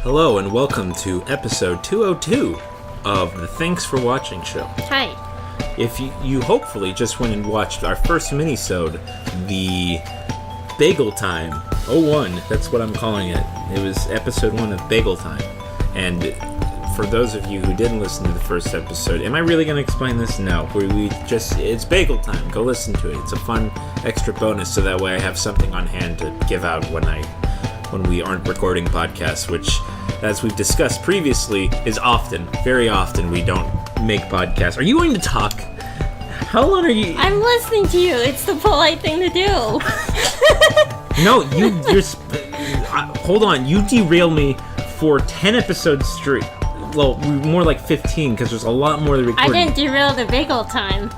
Hello and welcome to episode 202 of the Thanks for Watching show. Hi. If you hopefully just went and watched our first mini-sode, the Bagel Time 01, that's what I'm calling it. It was episode 1 of Bagel Time. And for those of you who didn't listen to the first episode, am I really going to explain this? No. It's Bagel Time. Go listen to it. It's a fun extra bonus so that way I have something on hand to give out when we aren't recording podcasts, which, as we've discussed previously, is very often, we don't make podcasts. Are you going to talk? How long are you? I'm listening to you. It's the polite thing to do. No, you're hold on. You derailed me for 10 episodes straight. Well, more like 15, because there's a lot more to record. I didn't derail the bagel time.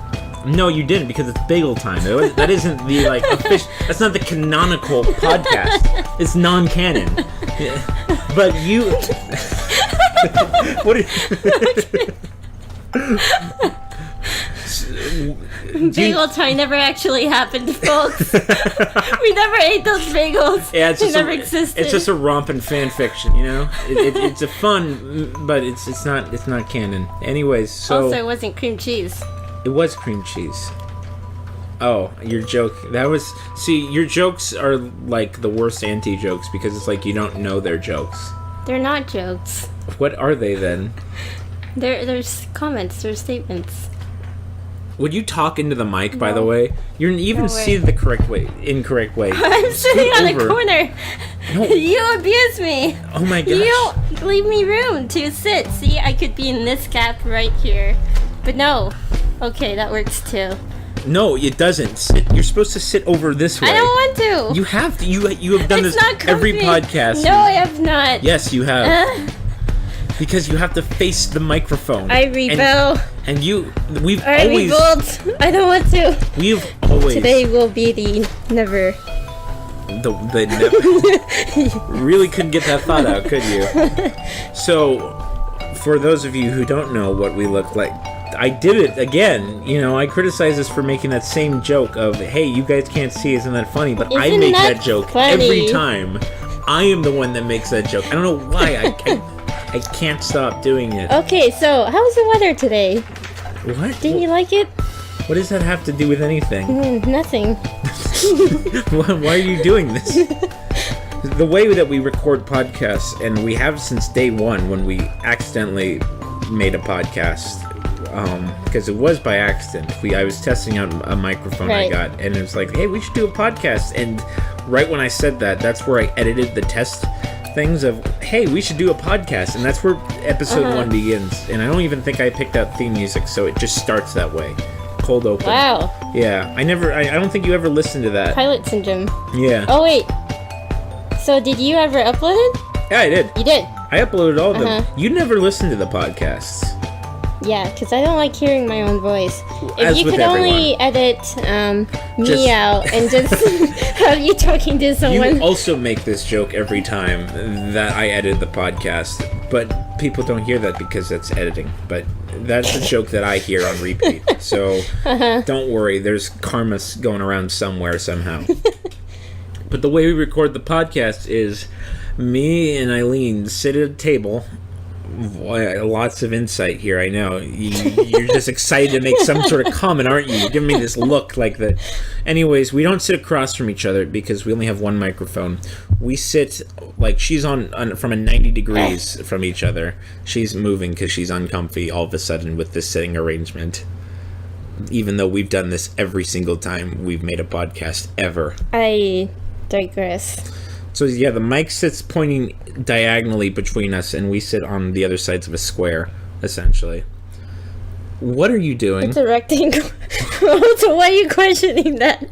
No, you didn't, because it's Bagel Time. That isn't the, official... That's not the canonical podcast. It's non-canon. But you... What Bagel Time never actually happened, folks. We never ate those bagels. Yeah, they never existed. It's just a romping fan fiction, you know? It's a fun, but it's not canon. Anyways, so... Also, it wasn't cream cheese. It was cream cheese. Oh, your joke. See, your jokes are like the worst anti-jokes because it's like you don't know they're jokes. They're not jokes. What are they then? There's comments, there's statements. Would you talk into the mic, by the way? You even see the incorrect way. I'm sitting on a corner. No. You abuse me. Oh my gosh. You don't leave me room to sit. See, I could be in this gap right here. But no. Okay, that works too. No, it doesn't. You're supposed to sit over this way. I don't want to. You have to. You have done this every podcast. No, I have not. Yes, you have. Because you have to face the microphone. I rebel. And we've I always... revolt. I don't want to. We've always... Today will be the never. The never. Really couldn't get that thought out, could you? So, for those of you who don't know what we look like, I did it again. You know, I criticize us for making that same joke of, hey, you guys can't see, isn't that funny? But I make that joke every time. I am the one that makes that joke. I don't know why. I can't stop doing it. Okay, so how's the weather today? What? Didn't you like it? What does that have to do with anything? Nothing. Why are you doing this? The way that we record podcasts, and we have since day one when we accidentally made a podcast, because it was by accident. I was testing out a microphone I got, and it was like, hey, we should do a podcast. And right when I said that, that's where I edited the test things of, hey, we should do a podcast. And that's where episode 1 begins. And I don't even think I picked out theme music, so it just starts that way. Cold open. Wow. Yeah, I don't think you ever listened to that. Pilot syndrome. Yeah. Oh, wait. So did you ever upload it? Yeah, I did. You did? I uploaded all of them. You never listened to the podcasts. Yeah, because I don't like hearing my own voice. As If you with could only edit me out and just have you talking to someone. You also make this joke every time that I edit the podcast, but people don't hear that because that's editing. But that's a joke that I hear on repeat. So don't worry, there's karma going around somewhere somehow. But the way we record the podcast is me and Aileen sit at a table. Boy, lots of insight here, I know. You're just excited to make some sort of comment, aren't you? You're giving me this look like that. Anyways, we don't sit across from each other because we only have one microphone. We sit, like, she's on from a 90 degrees from each other. She's moving because she's uncomfy all of a sudden with this sitting arrangement. Even though we've done this every single time we've made a podcast ever. I digress. So yeah, the mic sits pointing diagonally between us, and we sit on the other sides of a square, essentially. What are you doing? It's a rectangle. So why are you questioning that?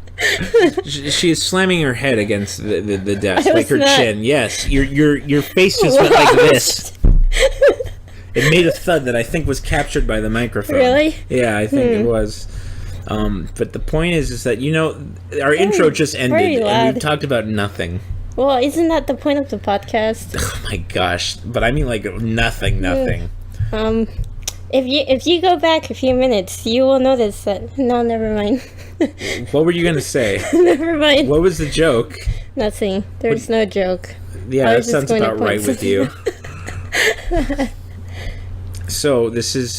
She is slamming her head against the desk, I like her not. chin. Yes, your face just went like this. It made a thud that I think was captured by the microphone. Really? Yeah, I think it was. But the point is that, you know, our intro just ended, and we've talked about nothing. Well, isn't that the point of the podcast? Oh my gosh. But I mean, like, nothing. If you go back a few minutes, you will notice that... No, never mind. What were you going to say? Never mind. What was the joke? Nothing. There's no joke. Yeah, that sounds about right with you. So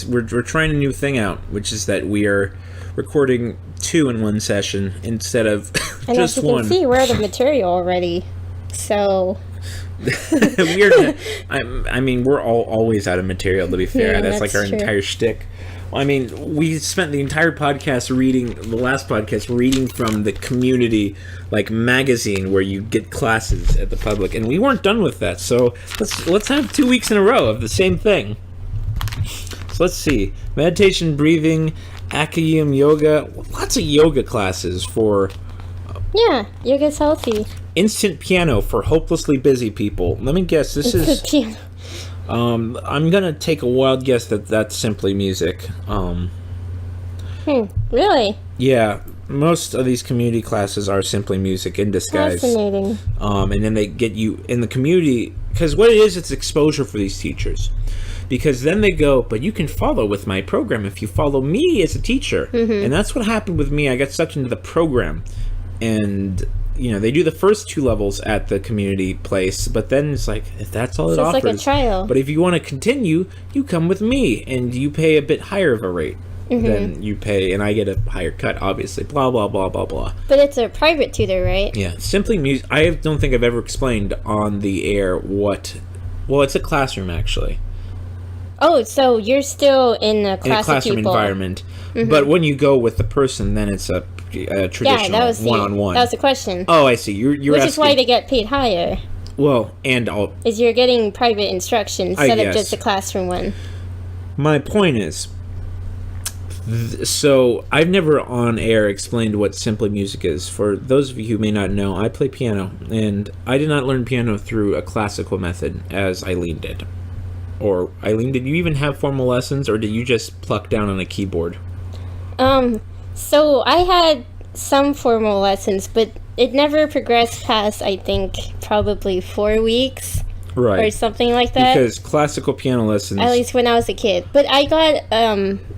we're trying a new thing out, which is that we are recording 2 in one session instead of and just as you one. can see, we're out of material already. So I mean, we're always out of material, to be fair. Yeah, that's like our that's true. entire shtick. I mean, we spent the entire podcast reading from the community, like, magazine where you get classes at the public, and we weren't done with that. So let's have 2 weeks in a row of the same thing. So let's see: meditation, breathing, Akayam yoga, lots of yoga classes for. yeah, yoga's healthy. Instant piano for hopelessly busy people. Let me guess. This is. Piano. I'm gonna take a wild guess that that's simply music. Really? Yeah, most of these community classes are simply music in disguise. Fascinating. And then they get you in the community, because what it is, it's exposure for these teachers. Because then they go, but you can follow with my program if you follow me as a teacher. Mm-hmm. And that's what happened with me. I got sucked into the program. And, you know, they do the first 2 levels at the community place, but then it's like, if that's all it So it's offers. like a trial. But if you want to continue, you come with me, and you pay a bit higher of a rate than you pay, and I get a higher cut, obviously. Blah, blah, blah, blah, blah. But it's a private tutor, right? Yeah, simply music. I don't think I've ever explained on the air what... Well, it's a classroom, actually. Oh, so you're still in a class In a classroom of people. environment. But when you go with the person, then it's a traditional Yeah, that was one-on-one. That was the question. Oh, I see. You're Which asking... is why they get paid higher. Well, and I'll... Is you're getting private instruction instead of guess. just a classroom one. My point is... So, I've never on air explained what simply music is. For those of you who may not know, I play piano, and I did not learn piano through a classical method, as Aileen did. Or, Aileen, did you even have formal lessons, or did you just pluck down on a keyboard? So I had some formal lessons, but it never progressed past, I think, probably 4 weeks. Right. Or something like that. Because classical piano lessons... At least when I was a kid. But I got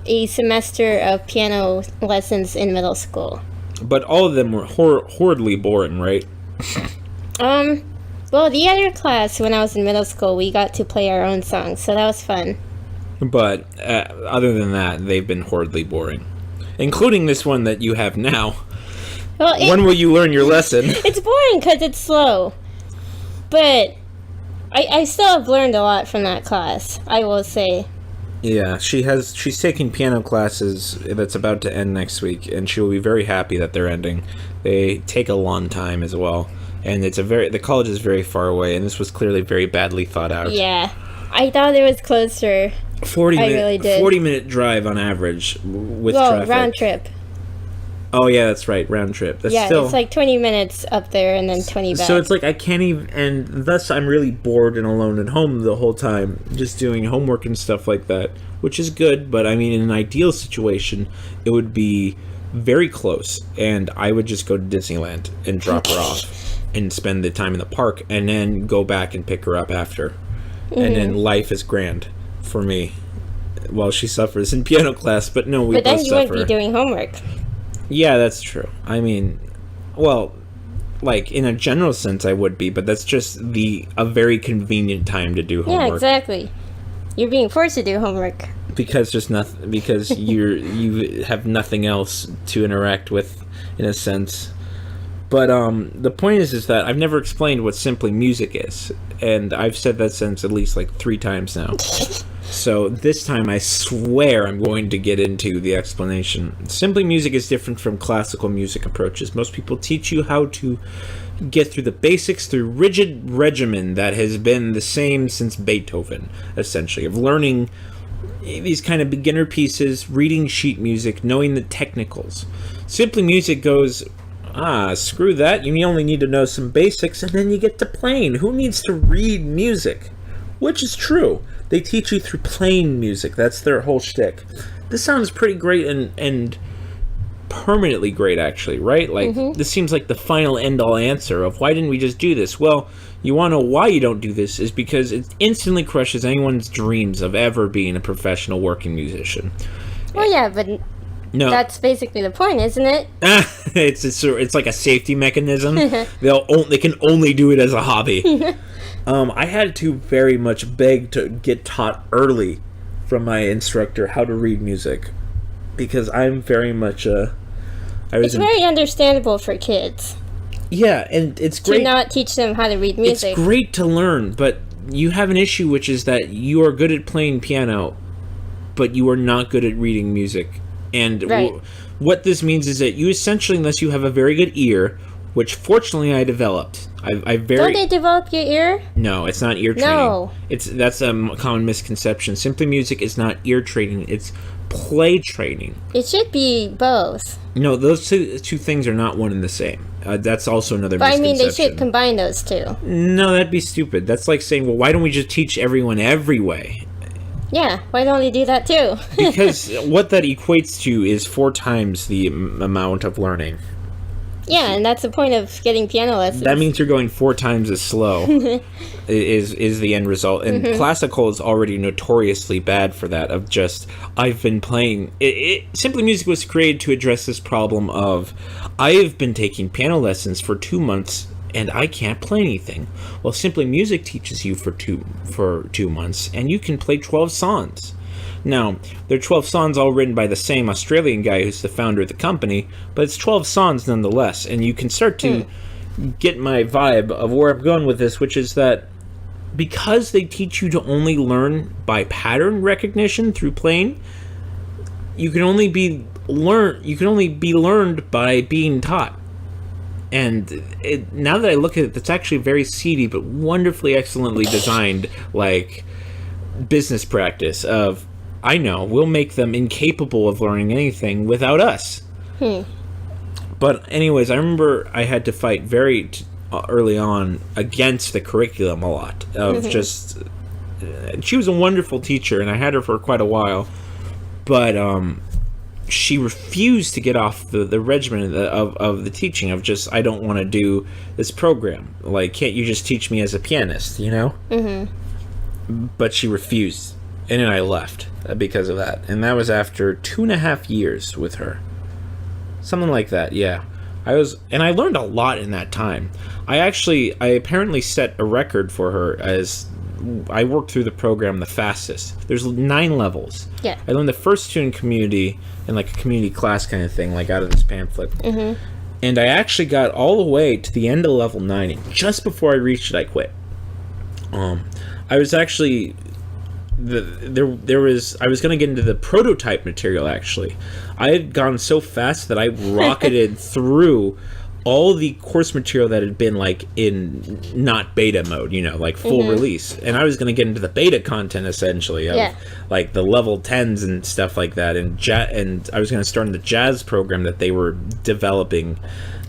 a semester of piano lessons in middle school. But all of them were horridly boring, right? Well, the other class when I was in middle school, we got to play our own songs, so that was fun. But other than that, they've been horridly boring. Including this one that you have now. Well, When will you learn your lesson? It's boring because it's slow. But I still have learned a lot from that class, I will say. Yeah, she's taking piano classes that's about to end next week, and she will be very happy that they're ending. They take a long time as well, and the college is very far away, and this was clearly very badly thought out. Yeah, I thought it was closer. 40-minute drive on average with traffic. Round trip. Oh yeah, that's right, round trip. That's Yeah, still... it's like 20 minutes up there and then 20 back. So it's like I can't even, and thus I'm really bored and alone at home the whole time, just doing homework and stuff like that, which is good, but I mean, in an ideal situation, it would be very close, and I would just go to Disneyland and drop her off and spend the time in the park, and then go back and pick her up after. And then life is grand for me while she suffers in piano class, but no, we both suffer. But then you wouldn't be doing homework. Yeah, that's true. I mean, well, like, in a general sense I would be, but that's just a very convenient time to do homework. Yeah, exactly. You're being forced to do homework. Because you have nothing else to interact with, in a sense. But the point is that I've never explained what simply music is, and I've said that sentence at least like 3 times now. So this time I swear I'm going to get into the explanation. Simply music is different from classical music approaches. Most people teach you how to get through the basics through rigid regimen that has been the same since Beethoven, essentially, of learning these kind of beginner pieces, reading sheet music, knowing the technicals. Simply music goes, screw that, you only need to know some basics, and then you get to playing. Who needs to read music? Which is true. They teach you through playing music. That's their whole shtick. This sounds pretty great and permanently great, actually, right? Like, This seems like the final end-all answer of why didn't we just do this? Well, you want to know why you don't do this is because it instantly crushes anyone's dreams of ever being a professional working musician. Well, yeah, but No, that's basically the point, isn't it? it's like a safety mechanism. They can only do it as a hobby. I had to very much beg to get taught early from my instructor how to read music, because I'm very much It's very understandable for kids. Yeah, and it's great to not teach them how to read music. It's great to learn, but you have an issue, which is that you are good at playing piano, but you are not good at reading music. And what this means is that you essentially, unless you have a very good ear, which fortunately I developed. Don't they develop your ear? No, it's not ear training. No. That's a common misconception. Simply Music is not ear training. It's play training. It should be both. No, those two things are not one and the same. That's also another misconception. But I mean, they should combine those two. No, that'd be stupid. That's like saying, well, why don't we just teach everyone every way? Yeah, why don't we do that too? Because what that equates to is 4 times the amount of learning. Yeah, and that's the point of getting piano lessons. That means you're going 4 times as slow is the end result. And classical is already notoriously bad for that, of just, I've been playing... Simply Music was created to address this problem of, I've been taking piano lessons for 2 months and I can't play anything. Well, Simply Music teaches you for two months, and you can play 12 songs. Now, they're 12 songs all written by the same Australian guy who's the founder of the company, but it's 12 songs nonetheless, and you can start to get my vibe of where I'm going with this, which is that because they teach you to only learn by pattern recognition through playing, you can only be learned by being taught. And now that I look at it, it's actually very seedy but wonderfully excellently designed, like, business practice of, I know, we'll make them incapable of learning anything without us. But anyways, I remember I had to fight very early on against the curriculum a lot. Of just, she was a wonderful teacher, and I had her for quite a while. But she refused to get off the regimen of the teaching of just, I don't want to do this program. Like, can't you just teach me as a pianist, you know? But she refused, and then I left because of that. And that was after 2.5 years with her. Something like that, yeah. I learned a lot in that time. I apparently set a record for her as I worked through the program the fastest. There's 9 levels. Yeah. I learned the first 2 in community, in like a community class kind of thing, like out of this pamphlet. And I actually got all the way to the end of level 9, and just before I reached it, I quit. I was actually I was going to get into the prototype material. Actually, I had gone so fast that I rocketed through all the course material that had been like in not beta mode, you know, like full release, and I was going to get into the beta content essentially of like the level 10s and stuff like that, and I was going to start in the jazz program that they were developing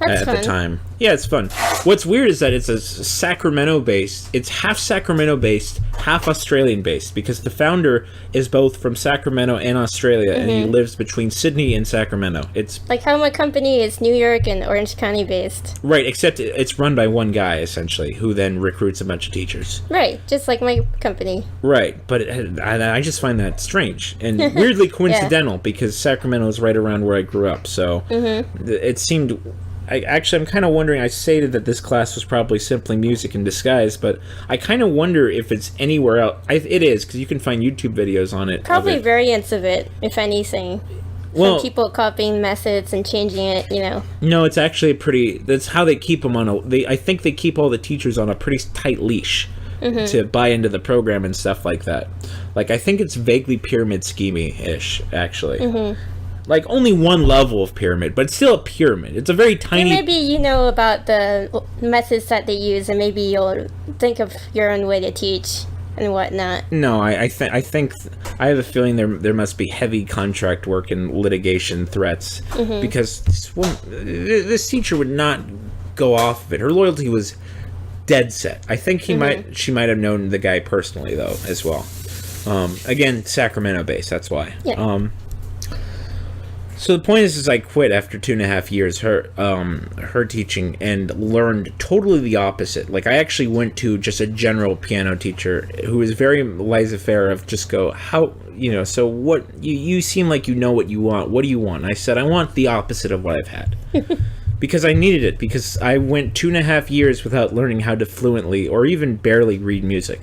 at the time. Yeah, it's fun. What's weird is that it's a it's half Sacramento based, half Australian based, because the founder is both from Sacramento and Australia, and he lives between Sydney and Sacramento. It's like how my company is New York and Orange County based. Right, except it's run by one guy essentially, who then recruits a bunch of teachers. Right, just like my company. Right, but I just find that strange and weirdly coincidental because Sacramento is right around where I grew up, so it seemed... I'm kind of wondering, I stated that this class was probably Simply Music in disguise, but I kind of wonder if it's anywhere else. It is, because you can find YouTube videos on it. Probably variants of it, if anything. Well, some people copying methods and changing it, you know. No, it's actually that's how they keep them on I think they keep all the teachers on a pretty tight leash to buy into the program and stuff like that. Like, I think it's vaguely pyramid schemey-ish, actually. Like, only one level of pyramid, but it's still a pyramid. It's a very tiny... And maybe you know about the methods that they use, and maybe you'll think of your own way to teach and whatnot. No, I think I have a feeling there must be heavy contract work and litigation threats, because this teacher would not go off of it. Her loyalty was dead set. I think she might have known the guy personally, though, as well. Again, Sacramento-based, that's why. Yeah. So the point is I quit after 2.5 years her teaching and learned totally the opposite. Like, I actually went to just a general piano teacher who was very laissez-faire of just go, how, you know, so what, you seem like you know what you want. What do you want? And I said, I want the opposite of what I've had. because I needed it, because I went 2.5 years without learning how to fluently or even barely read music,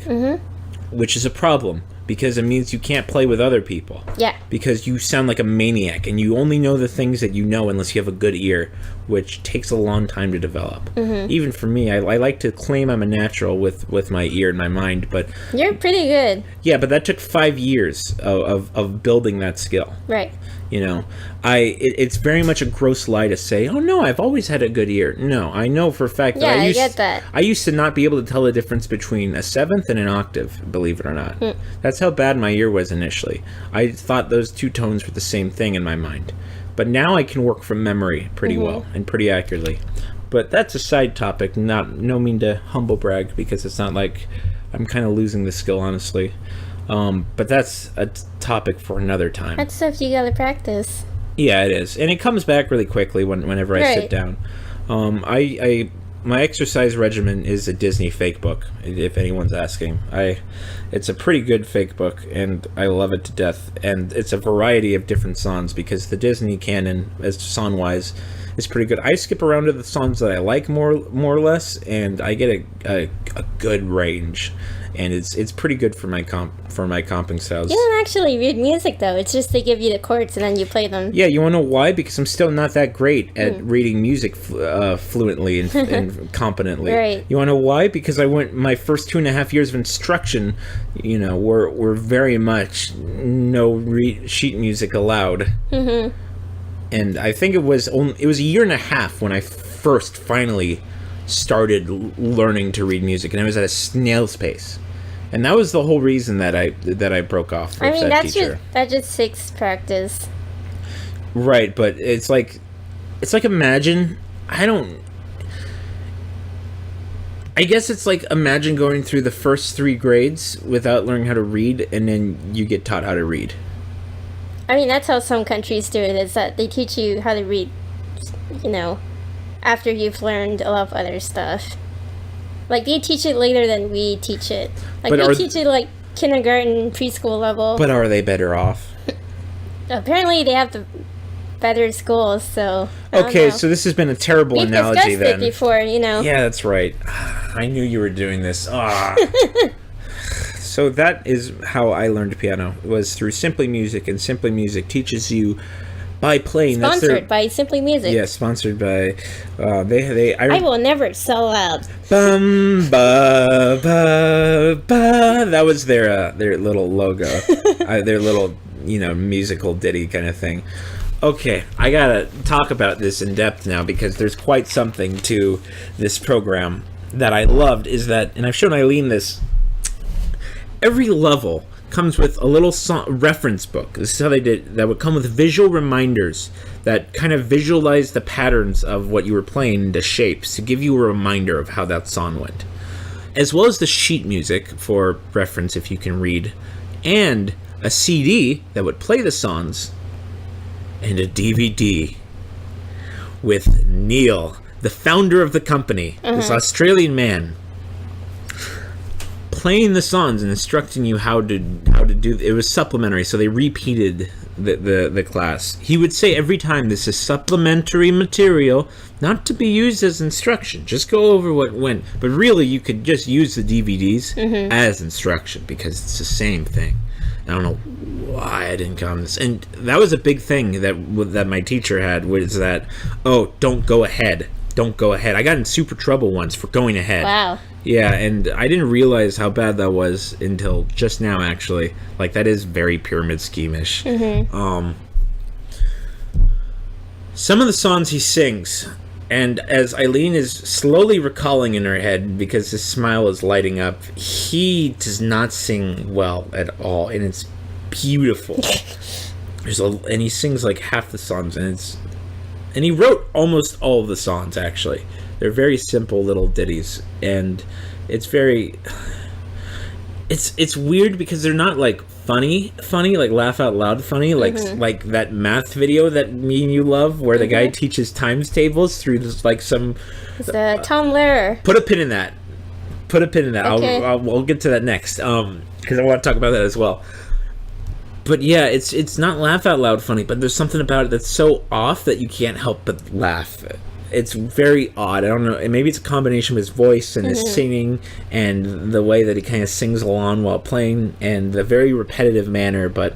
which is a problem because it means you can't play with other people. Yeah. Because you sound like a maniac and you only know the things that you know unless you have a good ear, which takes a long time to develop. Even for me, I like to claim I'm a natural with my ear and my mind, but... You're pretty good. Yeah, but that took 5 years of building that skill. Right. You know, it's very much a gross lie to say, oh no, I've always had a good ear. No, I know for a fact that I get that. I used to not be able to tell the difference between a seventh and an octave, believe it or not. That's how bad my ear was initially. I thought those two tones were the same thing in my mind. But now I can work from memory pretty well and pretty accurately. But that's a side topic, no mean to humble brag, because it's not like I'm kind of losing the skill, honestly. But that's a topic for another time. That's stuff you gotta practice. Yeah, it is, and it comes back really quickly whenever I sit down. My exercise regimen is a Disney fake book. If anyone's asking, it's a pretty good fake book, and I love it to death. And it's a variety of different songs because the Disney canon, as song wise, is pretty good. I skip around to the songs that I like more or less, and I get a good range. And it's pretty good for my comping styles. You don't actually read music though. It's just they give you the chords and then you play them. Yeah, you want to know why? Because I'm still not that great at reading music fluently and competently. Right. You want to know why? Because my first 2.5 years of instruction, were very much no sheet music allowed. And I think it was a 1.5 years when I first finally started learning to read music, and it was at a snail's pace, and that was the whole reason that I broke off with that teacher. That just takes practice, right? But it's like imagine I guess it's like imagine going through the first 3 grades without learning how to read, and then you get taught how to read. I mean, that's how some countries do it, is that they teach you how to read, after you've learned a lot of other stuff. Like, they teach it later than we teach it. Like, we teach it, like, kindergarten, preschool level. But are they better off? Apparently, they have the better schools, so... Okay, so this has been a terrible analogy, then. We've discussed it before, Yeah, that's right. I knew you were doing this. So that is how I learned piano, was through Simply Music, and Simply Music teaches you... by playing. Sponsored by Simply Music. Yeah, sponsored by I will never sell out. Bum ba ba ba. That was their little logo, their little musical ditty kind of thing. Okay, I gotta talk about this in depth now because there's quite something to this program that I loved. Is that, and I've shown Aileen this. Every level comes with a little reference book. This is how they did. That would come with visual reminders that kind of visualize the patterns of what you were playing into shapes to give you a reminder of how that song went, as well as the sheet music for reference if you can read, and a CD that would play the songs, and a DVD with Neil, the founder of the company, this Australian man, playing the songs and instructing you how to do. It was supplementary, so they repeated the class. He would say every time, this is supplementary material, not to be used as instruction. Just go over what went. But really, you could just use the DVDs as instruction because it's the same thing. I don't know why I didn't count this. And that was a big thing that my teacher had, was that, don't go ahead. Don't go ahead. I got in super trouble once for going ahead. Wow. Yeah, and I didn't realize how bad that was until just now, actually. Like, that is very pyramid scheme-ish. Some of the songs he sings, and as Aileen is slowly recalling in her head because his smile is lighting up, he does not sing well at all, and it's beautiful. And he sings like half the songs, and he wrote almost all of the songs, actually. They're very simple little ditties, and it's very... It's weird because they're not, like, funny, like laugh out loud funny, like that math video that me and you love, where the guy teaches times tables through this, like, some... It's Tom Lehrer. Put a pin in that. Okay. I'll get to that next, because I want to talk about that as well. But yeah, it's not laugh out loud funny, but there's something about it that's so off that you can't help but laugh. it's very odd. I don't know. Maybe it's a combination of his voice and his singing and the way that he kind of sings along while playing and the very repetitive manner. But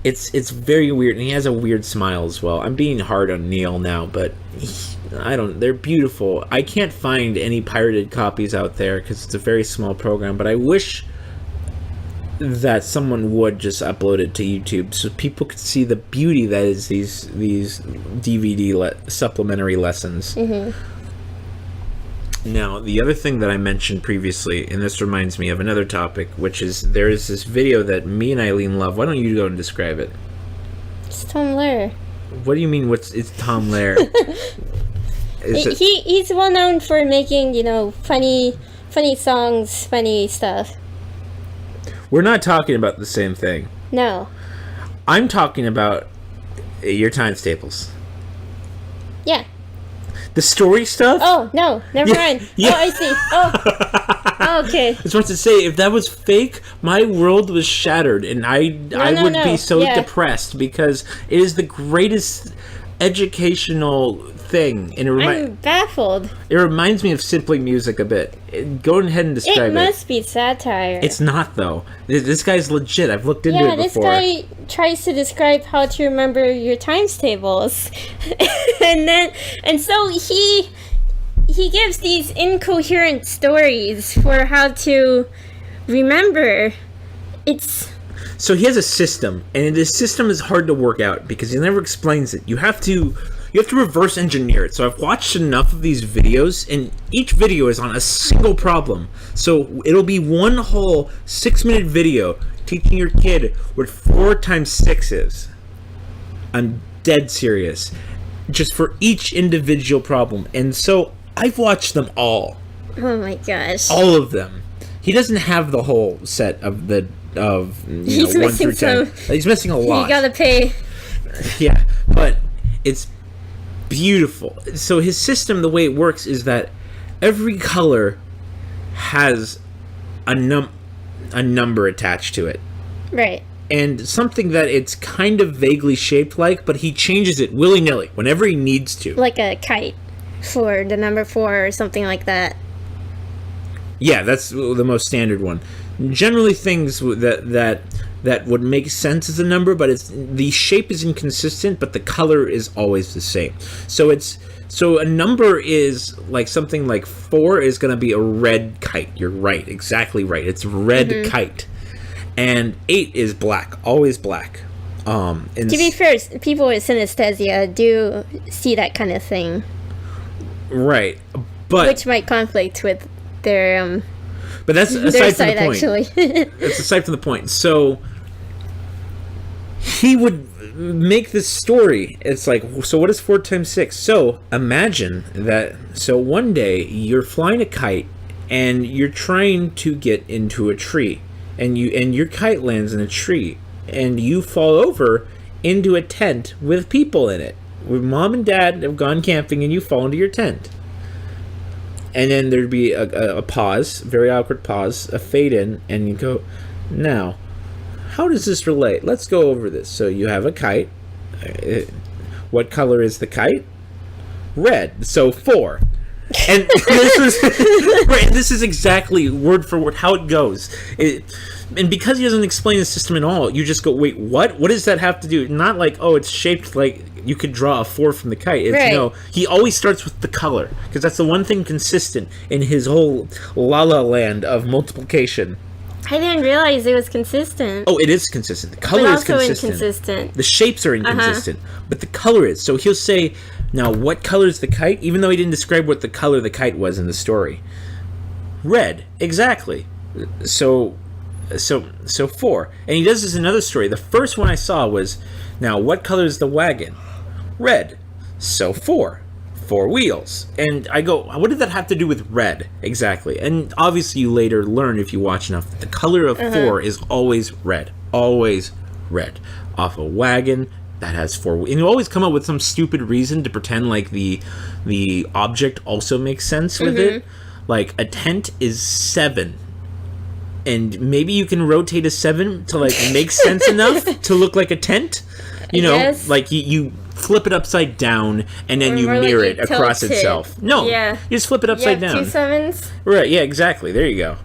it's very weird, and he has a weird smile as well. I'm being hard on Neil now, but they're beautiful. I can't find any pirated copies out there because it's a very small program, but I wish that someone would just upload it to YouTube so people could see the beauty that is these DVD supplementary lessons. Now, the other thing that I mentioned previously, and this reminds me of another topic, which is there is this video that me and Aileen love. Why don't you go and describe it? It's Tom Lehrer. What do you mean? It's Tom Lehrer? He's well known for making, funny songs, funny stuff. We're not talking about the same thing. No. I'm talking about your times tables. Yeah. The story stuff? Oh, no. Never mind. Yeah. Oh, I see. Oh, okay. I was about to say, if that was fake, my world was shattered, and I would be so depressed because it is the greatest educational thing. And I'm baffled. It reminds me of Simply Music a bit. Go ahead and describe it. It must be satire. It's not, though. This guy's legit. I've looked into it before. Yeah, this guy tries to describe how to remember your times tables. and so he gives these incoherent stories for how to remember. So he has a system, and this system is hard to work out because he never explains it. You have to reverse engineer it. So I've watched enough of these videos, and each video is on a single problem. So it'll be one whole 6-minute video teaching your kid what 4 times 6 is. I'm dead serious. Just for each individual problem. And so I've watched them all. Oh my gosh. All of them. He doesn't have the whole set of He's 1 through 10. He's missing a lot. You gotta pay. Yeah, but it's beautiful. So his system, the way it works is that every color has a number attached to it. Right. And something that it's kind of vaguely shaped like, but he changes it willy-nilly whenever he needs to. Like a kite for the number 4 or something like that. Yeah, that's the most standard one. Generally things that would make sense as a number, but the shape is inconsistent, but the color is always the same. So a number is like something like 4 is going to be a red kite. You're right, exactly right. It's red kite. And 8 is black, always black. To be fair, people with synesthesia do see that kind of thing. Right, but which might conflict with their but that's aside from the point. Actually. That's aside from the point. So he would make this story. It's like, so what is 4 times 6? So imagine that. So one day you're flying a kite and you're trying to get into a tree, and your kite lands in a tree, and you fall over into a tent with people in it. Where mom and dad have gone camping, and you fall into your tent. And then there'd be a pause, very awkward pause, a fade in, and you go, now, how does this relate? Let's go over this. So you have a kite. What color is the kite? Red. So 4. And this is exactly word for word how it goes. And because he doesn't explain the system at all, you just go, wait, what? What does that have to do? Not like, oh, it's shaped like you could draw a 4 from the kite. It's, right. No, he always starts with the color, because that's the one thing consistent in his whole la-la land of multiplication. I didn't realize it was consistent. Oh, it is consistent. The color is consistent. Inconsistent. The shapes are inconsistent, but the color is. So he'll say, now, what color is the kite? Even though he didn't describe what the color of the kite was in the story. Red, exactly. So 4. And he does this in another story. The first one I saw was, now, what color is the wagon? Red. So 4 wheels. And I go, what did that have to do with red? Exactly. And obviously you later learn, if you watch enough, that the color of 4 is always red. Always red. Off a wagon that has 4 wheels. And you always come up with some stupid reason to pretend like the object also makes sense with it. Like, a tent is 7. And maybe you can rotate a 7 to, like, make sense enough to look like a tent. You know, yes. like you flip it upside down and then Or you more like mirror you it across tilt it. itself. No, Yeah. you just flip it You upside have down. 2 sevens? Right, yeah, exactly. There you go.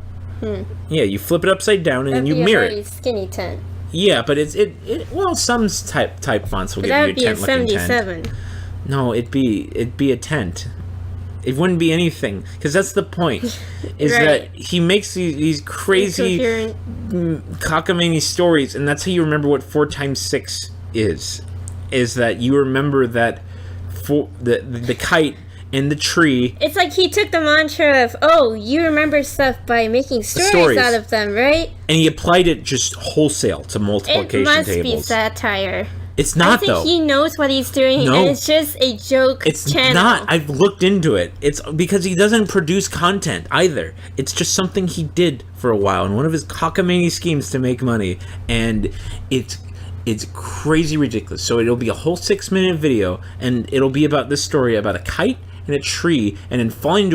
Yeah, you flip it upside down and then you mirror That'd be a it. very skinny tent. Yeah, but well, some type fonts will But give that you a would be a tent looking tent. 77. No, it'd be a tent. It wouldn't be anything, because that's the point. Is Right. that he makes these crazy Incoherent. cockamamie stories, and that's how you remember what 4 times 6 is. Is that you remember that for the kite and the tree. It's like he took the mantra of, oh, you remember stuff by making stories out of them, right? And he applied it just wholesale to multiplication It must tables. be satire. It's not, I think though. he knows what he's doing, No. and it's just a joke It's channel. not. I've looked into it. It's because he doesn't produce content either. It's just something he did for a while, and one of his cockamamie schemes to make money. And it's crazy ridiculous. So it'll be a whole 6-minute video, and it'll be about this story about a kite and a tree, and then falling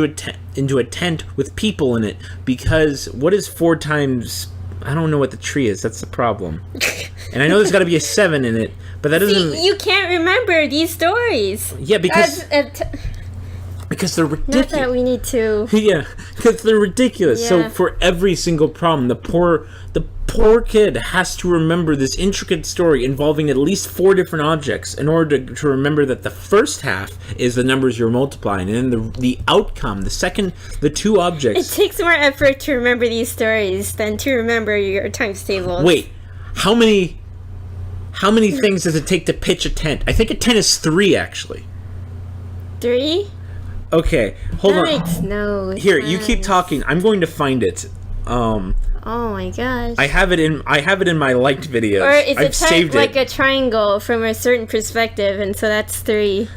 into a tent with people in it. Because what is 4 times? I don't know what the tree is. That's the problem. And I know there's got to be a 7 in it, but that doesn't. See, you can't remember these stories. Yeah, because they're Not ridiculous. that we need to. Yeah, because they're ridiculous. So Yeah. for every single problem, the poor kid has to remember this intricate story involving at least 4 different objects in order to remember that the first half is the numbers you're multiplying, and then the outcome, the 2 It objects. takes more effort to remember these stories than to remember your times tables. Wait, how many things does it take to pitch a tent? I think a tent is 3 actually. 3? Okay, hold That on. makes no Here, you keep sense. talking. I'm going to find it. Oh my gosh. I have it in my liked videos. Or is I've it saved like it. a triangle from a certain perspective, and so that's 3?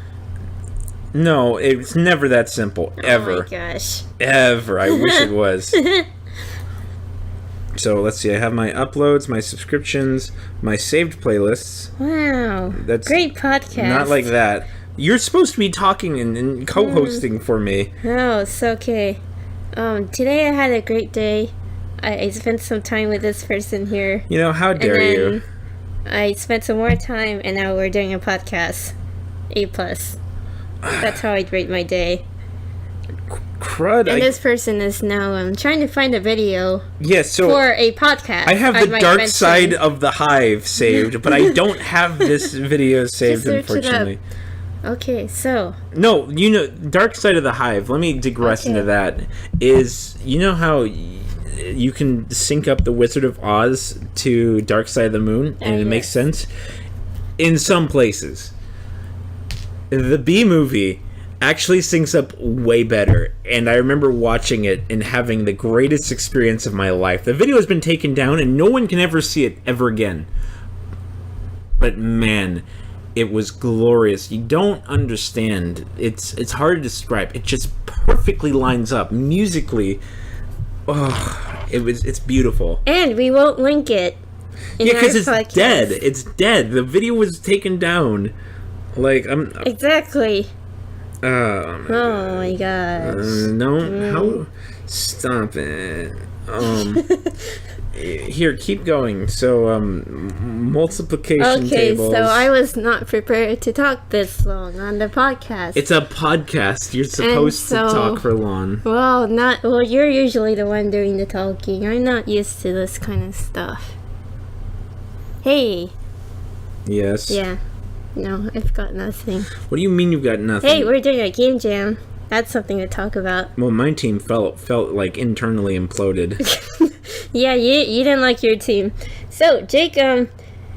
No, it's never that simple. Ever. Oh my gosh. Ever. I wish it was. So let's see. I have my uploads, my subscriptions, my saved playlists. Wow. That's great podcast. Not like that. You're supposed to be talking and co-hosting for me. Oh, it's okay. Today I had a great day. I spent some time with this person here. You know, how And dare then you? I spent some more time, and now we're doing a podcast. A+. That's how I'd rate my day. Crud. And this person is now trying to find a video so for a podcast. I have the might Dark mention. Side of the Hive saved, but I don't have this video saved, search it up. unfortunately. Okay, so No, Dark Side of the Hive, let me digress Okay. into that, is, you know how you can sync up the Wizard of Oz to Dark Side of the Moon, and it makes yes. sense? In some places. The B movie actually syncs up way better, and I remember watching it and having the greatest experience of my life. The video has been taken down, and no one can ever see it ever again. But man, it was glorious. You don't understand. It's hard to describe. It just perfectly lines up musically. Oh, it's beautiful. and we won't link it. In Yeah, our because it's podcast. dead. It's dead. The video was taken down. Like Exactly. oh Oh my gosh. no, how? Stop it. Here, keep going. So, multiplication Okay, tables. so I was not prepared to talk this long on the podcast. It's a podcast. You're supposed to so- talk for long. Well, you're usually the one doing the talking. I'm not used to this kind of stuff. Hey. Yes. Yeah. No, I've got nothing. What do you mean you've got nothing? Hey, we're doing a game jam. That's something to talk about. Well, my team felt like internally imploded. Yeah, you didn't like your team. So, Jake,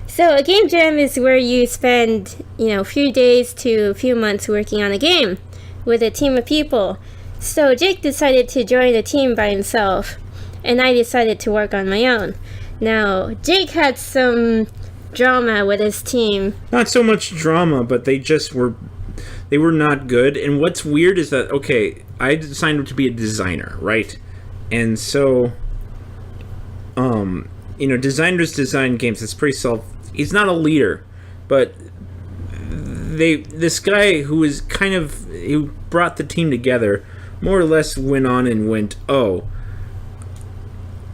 so a game jam is where you spend, a few days to a few months working on a game with a team of people. So Jake decided to join a team by himself, and I decided to work on my own. Now, Jake had some drama with his team. Not so much drama, but they were not good. And what's weird is that, okay, I signed up to be a designer, right? And so, designers design games. It's pretty he's not a leader, but this guy who brought the team together, more or less went on and went,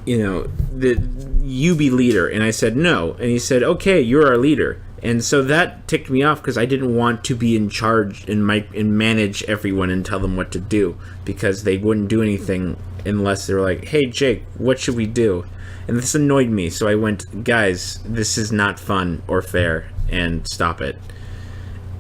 you be leader. And I said no, and he said, okay, you're our leader. And so that ticked me off because I didn't want to be in charge and manage everyone and tell them what to do, because they wouldn't do anything unless they were like, hey, Jake, what should we do? And this annoyed me, so I went, guys, this is not fun or fair, and stop it.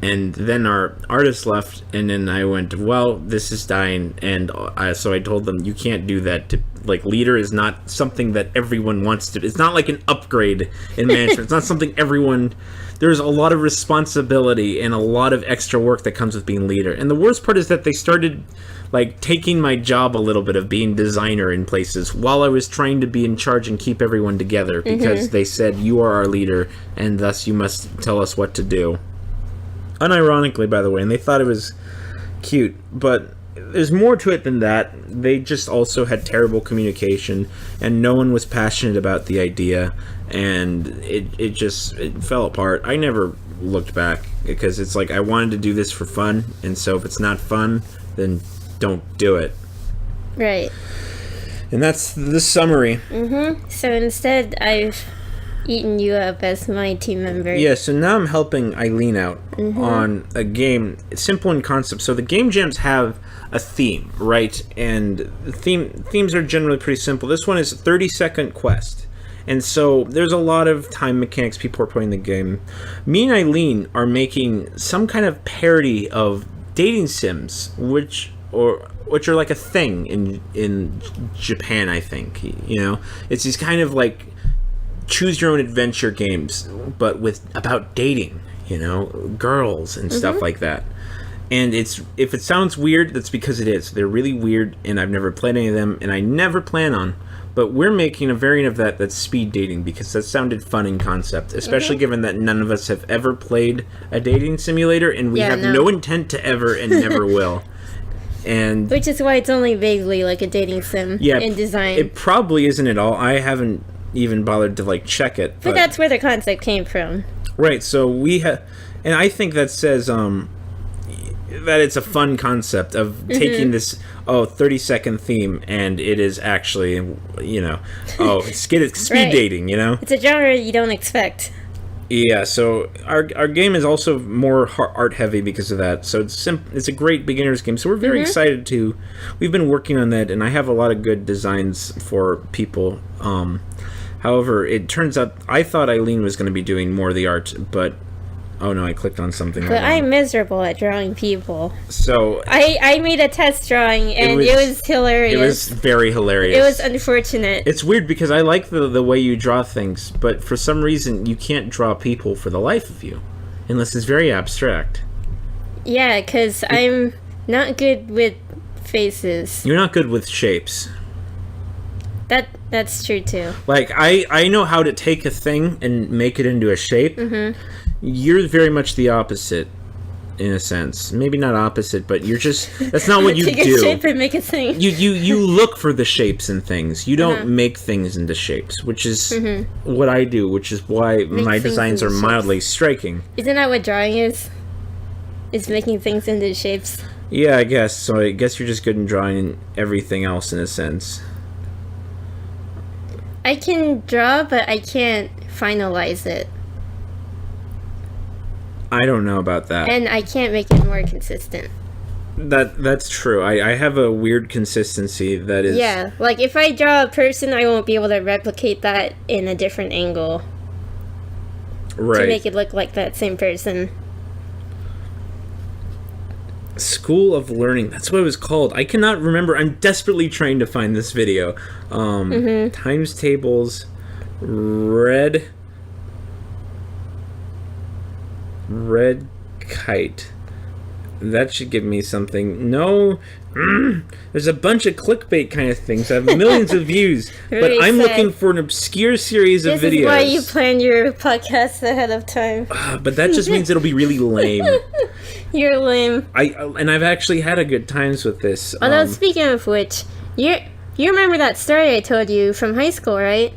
And then our artist left, and then I went, well, this is dying, and so I told them, you can't do that. Leader is not something that everyone wants to. It's not like an upgrade in management. It's not something everyone. There's a lot of responsibility and a lot of extra work that comes with being leader. And the worst part is that they started taking my job a little bit of being designer in places while I was trying to be in charge and keep everyone together, because they said, you are our leader, and thus you must tell us what to do. Unironically, by the way, and they thought it was cute, but there's more to it than that. They just also had terrible communication, and no one was passionate about the idea, and it fell apart. I never looked back, because it's like I wanted to do this for fun, and so if it's not fun, then don't do it. Right. And that's the summary. So instead, I've eaten you up as my team member. Yeah, so now I'm helping Aileen out on a game. It's simple in concept. So the game jams have a theme, right? And themes are generally pretty simple. This one is a 30-second quest. And so there's a lot of time mechanics people are playing the game. Me and Aileen are making some kind of parody of dating sims, which are like a thing in Japan, I think. You know, it's these kind of choose your own adventure games, but about dating, girls and stuff like that. And if it sounds weird, that's because it is. They're really weird, and I've never played any of them, and I never plan on. But we're making a variant of that's speed dating, because that sounded fun in concept, especially given that none of us have ever played a dating simulator, and we have no intent to ever and never will. And which is why it's only vaguely like a dating sim in design. It probably isn't at all. I haven't even bothered to check it. But that's where the concept came from. Right, so we have, and I think that says that it's a fun concept of taking this 30-second theme, and it is actually it's speed dating, It's a genre you don't expect. Yeah, so our game is also more art heavy because of that. So it's a great beginner's game. So we're very excited we've been working on that, and I have a lot of good designs for people. However, it turns out I thought Aileen was going to be doing more of the art, but oh no, I clicked on something. But I'm miserable at drawing people. So I made a test drawing, and it was hilarious. It was very hilarious. It was unfortunate. It's weird because I like the way you draw things, but for some reason you can't draw people for the life of you, unless it's very abstract. Yeah, because I'm not good with faces. You're not good with shapes. That's true too. I know how to take a thing and make it into a shape. You're very much the opposite, in a sense. Maybe not opposite, but you're just, that's not what you take do. Take a shape and make a thing. You look for the shapes in things. You don't make things into shapes, which is what I do, which is why my designs are mildly striking. Isn't that what drawing is? It's making things into shapes. Yeah, I guess. So I guess you're just good in drawing everything else, in a sense. I can draw, but I can't finalize it. I don't know about that. And I can't make it more consistent. That's true. I have a weird consistency that is... Yeah, if I draw a person, I won't be able to replicate that in a different angle. Right. To make it look like that same person. School of Learning. That's what it was called. I cannot remember. I'm desperately trying to find this video. Times tables. Red kite. That should give me something. No. There's a bunch of clickbait kind of things. I have millions of views. But I'm looking for an obscure series of videos. This is why you plan your podcast ahead of time. But that just means it'll be really lame. You're lame. I've actually had a good times with this. Although, speaking of which, you remember that story I told you from high school, right?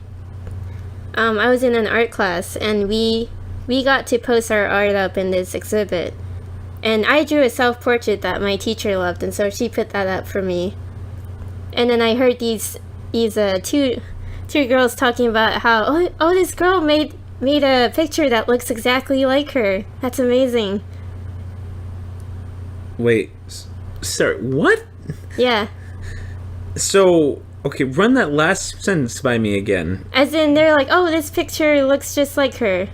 I was in an art class, and we got to post our art up in this exhibit. And I drew a self-portrait that my teacher loved, and so she put that up for me. And then I heard these two girls talking about how, oh, this girl made made a picture that looks exactly like her. That's amazing. Wait, sorry, what? Yeah. So, okay, run that last sentence by me again. As in, they're like, oh, this picture looks just like her.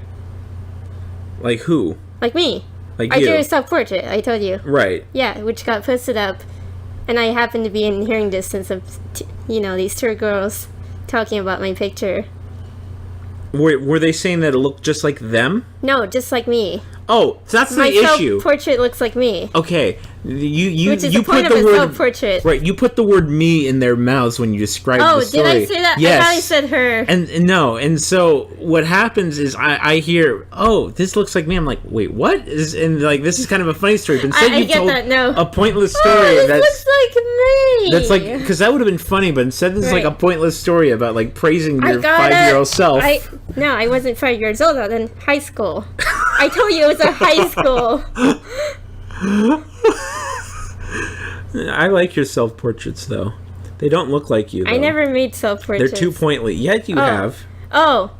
Like who? Like me. Like I you? drew a self-portrait, I told you. Right. Yeah, which got posted up. And I happened to be in hearing distance of, these two girls talking about my picture. Were they saying that it looked just like them? No, just like me. Oh, so that's My the issue. self-portrait looks like me. Okay, you Which is you the point put of the a word self-portrait. right. You put the word "me" in their mouths when you described Oh, the story. did I say that? Yes. I thought I said her. And no, and so what happens is I hear, oh, this looks like me. I'm like, wait, what? And like this is kind of a funny story. But instead I you get told that, no. a pointless Oh, story this that's looks like me. that's like because that would have been funny. But instead it's like a Right. pointless story about like praising your got 5-year-old self. No, I wasn't 5 years old. I was in high school. I told you it was a high school. I like your self portraits though. They don't look like you. Though. I never made self-portraits. They're too pointless. Yet you have. Oh,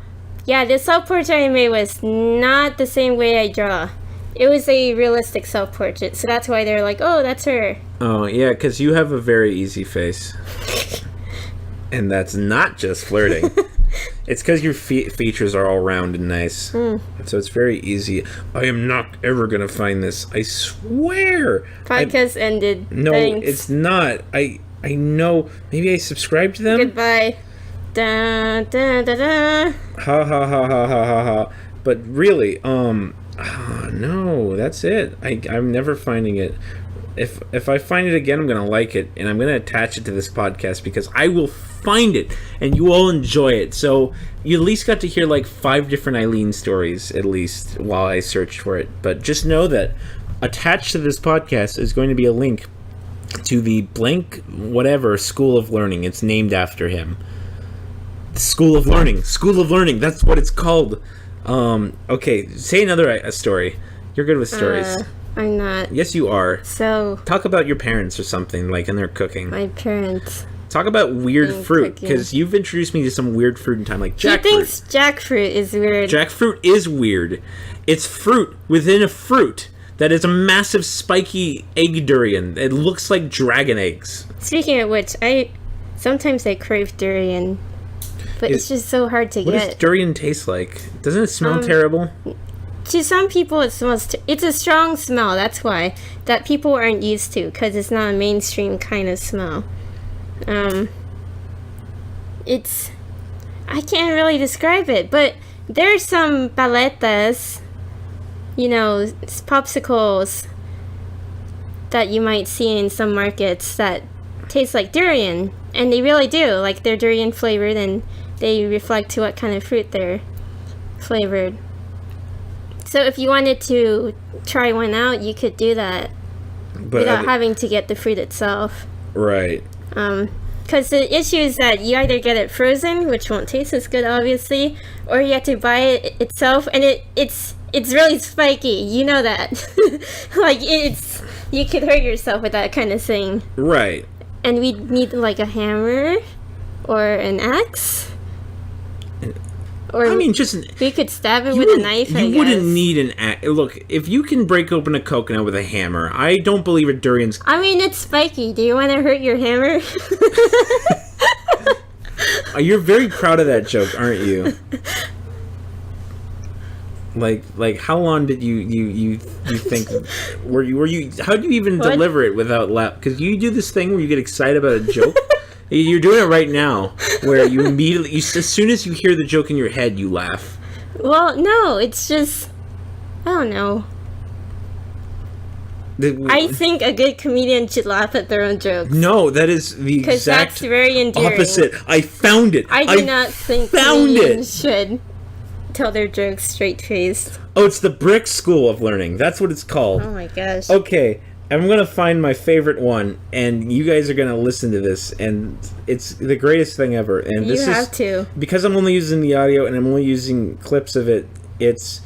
yeah, the self-portrait I made was not the same way I draw. It was a realistic self-portrait, so that's why they're like, oh, that's her. Oh yeah, because you have a very easy face, and that's not just flirting. It's because your features are all round and nice, so it's very easy. I am not ever gonna find this. I swear. Podcast ended. No, Thanks. it's not. I know. Maybe I subscribed to them. Goodbye. Da, da, da, da. Ha ha ha ha ha ha ha. But really, no, that's it. I'm never finding it. If I find it again, I'm gonna like it, and I'm gonna attach it to this podcast because I will find it, and you all enjoy it. So you at least got to hear like 5 different Aileen stories at least while I searched for it. But just know that attached to this podcast is going to be a link to the blank whatever School of Learning. It's named after him. School of Learning. School of Learning. That's what it's called. Okay, say another story. You're good with stories. I'm not. Yes, you are. So, Talk about your parents or something, like in their cooking. my parents. Talk about weird In fruit, cooking. because you've introduced me to some weird fruit in time, like He jackfruit. thinks jackfruit is weird. Jackfruit is weird. It's fruit within a fruit that is a massive spiky egg durian. It looks like dragon eggs. Speaking of which, sometimes I crave durian, but it's just so hard to What does get. durian taste like? Doesn't it smell terrible? To some people, it smells. It's a strong smell. That's why that people aren't used to, because it's not a mainstream kind of smell. It's. I can't really describe it, but there's some paletas, popsicles that you might see in some markets that taste like durian, and they really do. Like, they're durian flavored, and they reflect to what kind of fruit they're flavored. So if you wanted to try one out, you could do that But without having to get the fruit itself. right. Because the issue is that you either get it frozen, which won't taste as good, obviously, or you have to buy it itself, and it's really spiky. You know that. Like, you could hurt yourself with that kind of thing. Right. And we'd need like a hammer or an axe. Or I mean, just we could stab it with a knife. You wouldn't need an axe. Look, if you can break open a coconut with a hammer, I don't believe a durian's. I mean, it's spiky. Do you want to hurt your hammer? You're very proud of that joke, aren't you? Like, how long did you think? Were you? How do you even What? deliver it without laugh? Because you do this thing where you get excited about a joke. You're doing it right now, where you immediately, as soon as you hear the joke in your head, you laugh. Well, no, it's just, I don't know. I think a good comedian should laugh at their own jokes. No, that is the Because exact that's very endearing. opposite. I found it. I do not think found comedians should tell their jokes straight-faced. Oh, it's the Brick School of Learning. That's what it's called. Oh my gosh. Okay, I'm gonna find my favorite one, and you guys are gonna listen to this, and it's the greatest thing ever. And this You have is to. because I'm only using the audio and I'm only using clips of it. It's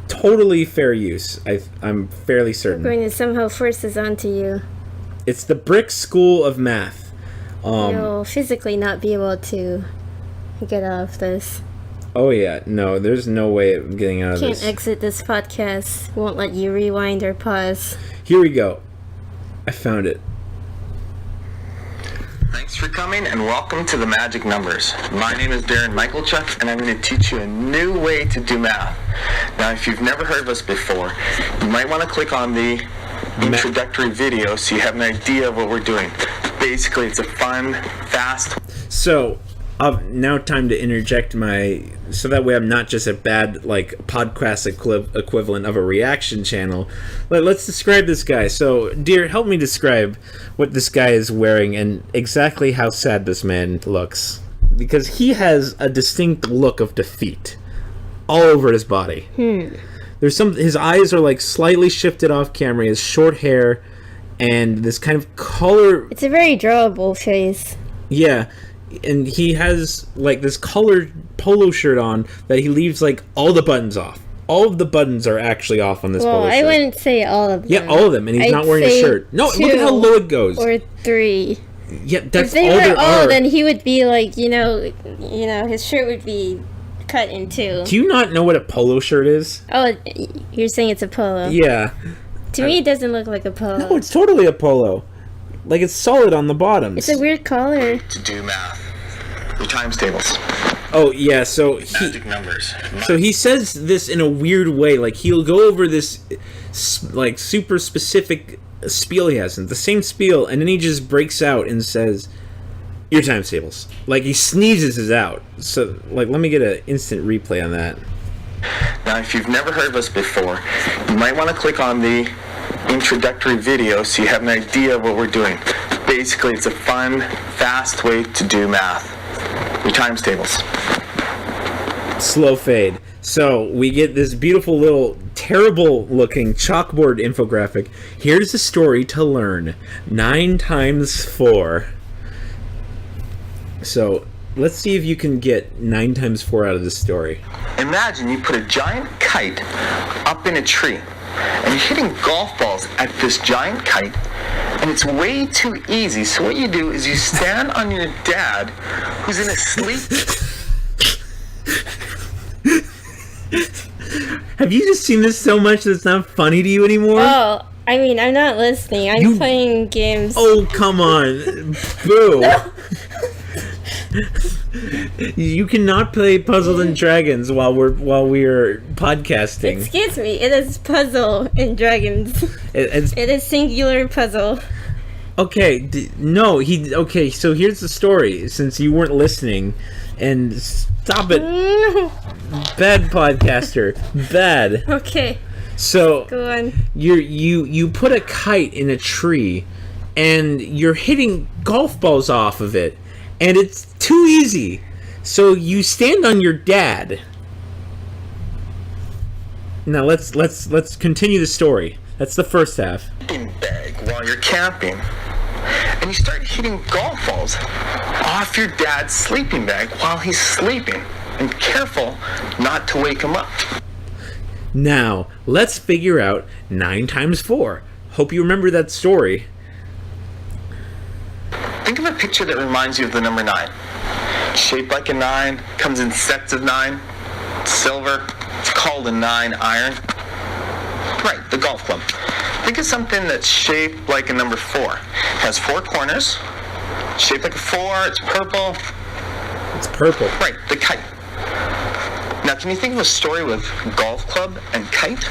totally fair use. I'm fairly certain. Going to somehow force this onto you. It's the Brick School of Math. You'll physically not be able to get off this. Oh yeah, no, there's no way of getting out of Can't this. exit this podcast. Won't let you rewind or pause. Here we go. I found it. Thanks for coming and welcome to the Magic Numbers. My name is Darren Michaelchuk and I'm going to teach you a new way to do math. Now if you've never heard of us before, you might want to click on the introductory video so you have an idea of what we're doing. Basically it's a fun, fast... So, now time to interject so that way I'm not just a bad, like, podcast equivalent of a reaction channel. Let's describe this guy. So, dear, help me describe what this guy is wearing and exactly how sad this man looks. Because he has a distinct look of defeat all over his body. His eyes are, like, slightly shifted off camera. He has short hair and this kind of color... It's a very drawable face. Yeah. And he has, like, this colored polo shirt on that he leaves, like, all the buttons off. All of the buttons are actually off on this polo shirt. Well, I wouldn't say all of them. Yeah, all of them, and he's not wearing a shirt. No, look at how low it goes. Or 3. Yeah, that's if they all were there all, are. then he would be, like, you know, his shirt would be cut in 2. Do you not know what a polo shirt is? Oh, you're saying it's a polo. Yeah. To me, it doesn't look like a polo. No, it's totally a polo. Like, it's solid on the bottoms. It's a weird color. To do math. Your times tables. Oh, yeah, so Magic numbers. So he says this in a weird way. Like, he'll go over this, like, super specific spiel he has, the same spiel, and then he just breaks out and says, your times tables. Like, he sneezes it out. So, like, let me get an instant replay on that. Now, if you've never heard of us before, you might want to click on the introductory video so you have an idea of what we're doing. Basically, it's a fun, fast way to do math. Your times tables. Slow fade. So, we get this beautiful little, terrible looking chalkboard infographic. Here's a story to learn. 9 times 4. So, let's see if you can get 9 times 4 out of this story. Imagine you put a giant kite up in a tree and you're hitting golf balls at this giant kite and it's way too easy. So what you do is you stand on your dad who's in a sleep. Have you just seen this so much that it's not funny to you anymore? Oh, I mean, I'm not listening. I'm playing games. Oh, come on. Boo. No. You cannot play Puzzles and Dragons while we're podcasting. Excuse me, it is Puzzle and Dragons. It is singular puzzle. Okay, okay, so here's the story, since you weren't listening, and stop it. Bad podcaster. Bad. Okay. So go on. You put a kite in a tree and you're hitting golf balls off of it, and it's too easy. So you stand on your dad. Now let's continue the story. That's the first half. Bag while you're camping, and you start hitting golf balls off your dad's sleeping bag while he's sleeping, and careful not to wake him up. Now let's figure out 9 times 4. Hope you remember that story. Think of a picture that reminds you of the number 9. Shaped like a 9, comes in sets of 9, silver. It's called a 9 iron. Right, the golf club. Think of something that's shaped like a number 4. It has 4 corners. Shaped like a 4, it's purple. It's purple. Right, the kite. Now, can you think of a story with golf club and kite?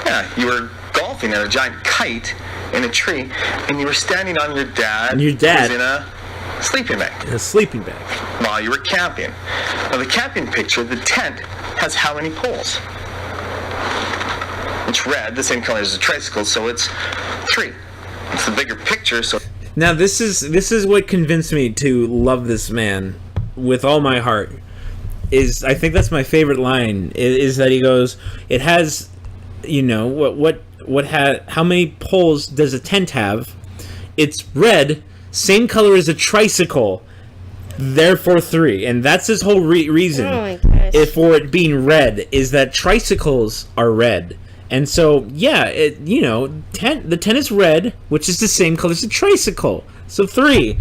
Yeah, you were golfing at a giant kite in a tree, and you were standing on your dad. And your dad was in a sleeping bag. In a sleeping bag. While you were camping. Now, the camping picture, the tent, has how many poles? It's red, the same color as the tricycle, so it's 3. It's the bigger picture, so... Now this is what convinced me to love this man with all my heart. I think that's my favorite line, is that he goes, it has, how many poles does a tent have? It's red, same color as a tricycle, therefore 3. And that's his whole reason for it being red, is that tricycles are red. And so, yeah, the tent is red, which is the same color as a tricycle. So 3.